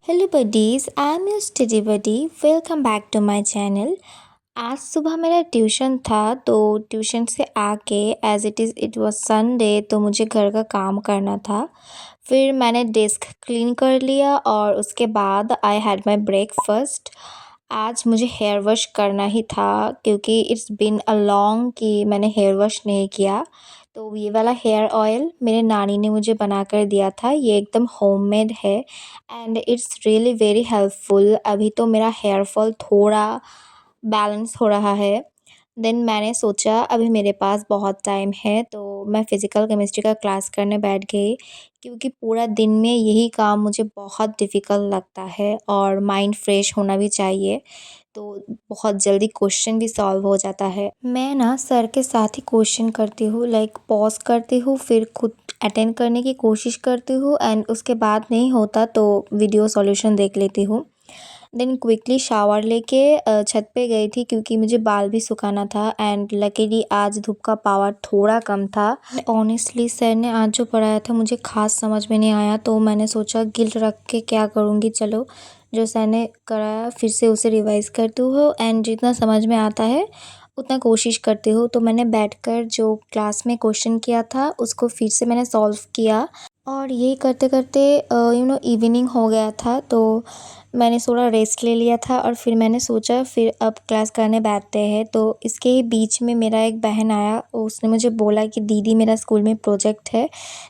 Hello buddies, I am your study buddy. Welcome back to my channel. आज सुबह मेरा tuition था तो ट्यूशन से आके इट वाज संडे तो मुझे घर का काम करना था। फिर मैंने डेस्क क्लीन कर लिया और उसके बाद आई हैड माय ब्रेकफास्ट। आज मुझे हेयर वॉश करना ही था क्योंकि इट्स बीन अ लॉन्ग कि मैंने हेयर वॉश नहीं किया। तो ये वाला हेयर ऑयल मेरे नानी ने मुझे बना कर दिया था। ये एकदम होममेड है and it's really very helpful. अभी तो मेरा हेयर फॉल थोड़ा बैलेंस हो रहा है। देन मैंने सोचा अभी मेरे पास बहुत टाइम है तो मैं फ़िज़िकल केमिस्ट्री का क्लास करने बैठ गई क्योंकि पूरा दिन में यही काम मुझे बहुत डिफ़िकल्ट लगता है और माइंड फ्रेश होना भी चाहिए। तो बहुत जल्दी क्वेश्चन भी सॉल्व हो जाता है। मैं ना सर के साथ ही क्वेश्चन करती हूँ, लाइक पॉज़ करती हूँ फिर खुद अटेंड करने की कोशिश करती हूँ एंड उसके बाद नहीं होता तो वीडियो सॉल्यूशन देख लेती हूँ। देन क्विकली शावर लेके छत पे गई थी क्योंकि मुझे बाल भी सुखाना था एंड लकीली आज धूप का पावर थोड़ा कम था। ऑनेस्टली सर ने आज जो पढ़ाया था मुझे ख़ास समझ में नहीं आया तो मैंने सोचा गिल्ट रख के क्या करूँगी, चलो जो सर ने कराया फिर से उसे रिवाइज़ करती हूँ एंड जितना समझ में आता है उतना कोशिश करती हूँ। तो मैंने बैठकर जो क्लास में क्वेश्चन किया था उसको फिर से मैंने सॉल्व किया और यही करते करते इवनिंग हो गया था तो मैंने थोड़ा रेस्ट ले लिया था और फिर मैंने सोचा फिर अब क्लास करने बैठते हैं। तो इसके ही बीच में मेरा एक बहन आया, उसने मुझे बोला कि दीदी मेरा स्कूल में प्रोजेक्ट है,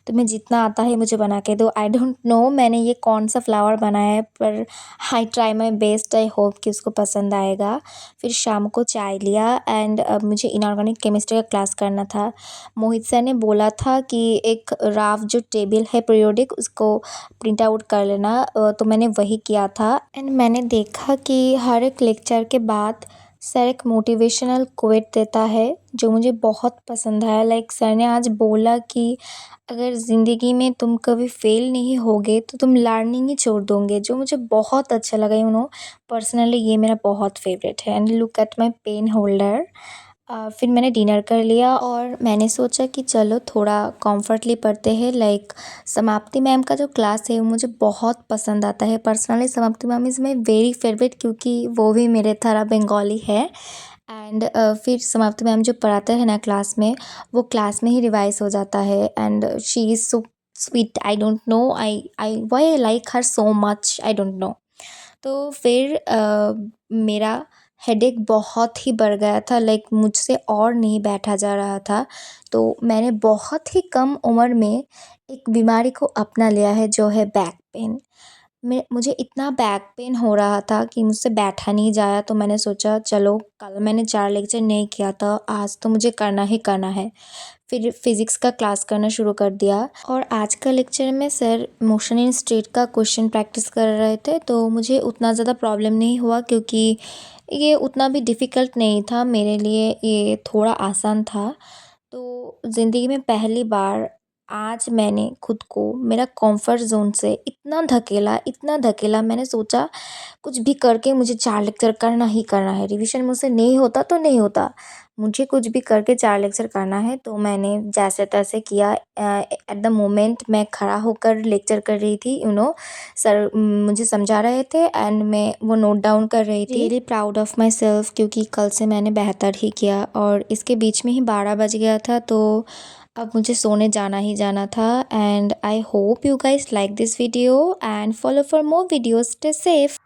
तुम्हें जितना आता है मुझे बना के दो। आई डोंट नो मैंने ये कौन सा फ्लावर बनाया है पर I try my best, I hope कि उसको पसंद आएगा। फिर शाम को चाय लिया एंड अब मुझे इनऑर्गेनिक केमिस्ट्री का क्लास करना था। मोहित सर ने बोला था कि एक राफ जो टेबल है पीरियोडिक उसको प्रिंट आउट कर लेना, तो मैंने वही किया था एंड मैंने देखा कि हर एक लेक्चर के बाद सर एक मोटिवेशनल कोट देता है जो मुझे बहुत पसंद आया। लाइक सर ने आज बोला कि अगर ज़िंदगी में तुम कभी फेल नहीं होगे तो तुम लर्निंग ही छोड़ दोगे, जो मुझे बहुत अच्छा लगा। पर्सनली ये मेरा बहुत फेवरेट है। And look at my pen holder. फिर मैंने डिनर कर लिया और मैंने सोचा कि चलो थोड़ा कॉम्फर्टली पढ़ते हैं। लाइक समाप्ति मैम का जो क्लास है वो मुझे बहुत पसंद आता है। पर्सनली समाप्ति ma'am is my very favourite क्योंकि वो भी मेरे तरह बंगाली है एंड फिर समाप्ति मैम जो पढ़ाते हैं ना क्लास में, वो क्लास में ही रिवाइज हो जाता है and she is so sweet. I don't know I why I like her so much, I don't know. तो फिर मेरा हेडेक बहुत ही बढ़ गया था, लाइक मुझसे और नहीं बैठा जा रहा था। तो मैंने बहुत ही कम उम्र में एक बीमारी को अपना लिया है जो है बैक पेन। मुझे इतना बैक पेन हो रहा था कि मुझसे बैठा नहीं जाया तो मैंने सोचा चलो, कल मैंने 4 लेक्चर नहीं किया था, आज तो मुझे करना ही करना है। फिर फिज़िक्स का क्लास करना शुरू कर दिया और आज का लेक्चर में सर मोशन इन स्ट्रेट का क्वेश्चन प्रैक्टिस कर रहे थे तो मुझे उतना ज़्यादा प्रॉब्लम नहीं हुआ क्योंकि ये उतना भी डिफ़िकल्ट नहीं था मेरे लिए, ये थोड़ा आसान था। तो ज़िंदगी में पहली बार आज मैंने खुद को मेरा कंफर्ट ज़ोन से इतना धकेला मैंने सोचा कुछ भी करके मुझे 4 लेक्चर करना ही करना है। रिवीजन मुझसे नहीं होता तो नहीं होता, मुझे कुछ भी करके 4 लेक्चर करना है। तो मैंने जैसे-तैसे किया। एट द मोमेंट मैं खड़ा होकर लेक्चर कर रही थी, सर मुझे समझा रहे थे एंड मैं वो नोट डाउन कर रही थी। Really proud of my self क्योंकि कल से मैंने बेहतर ही किया और इसके बीच में ही 12 बज गया था तो अब मुझे सोने जाना ही जाना था। And I hope you guys like this video and follow for more videos. Stay safe.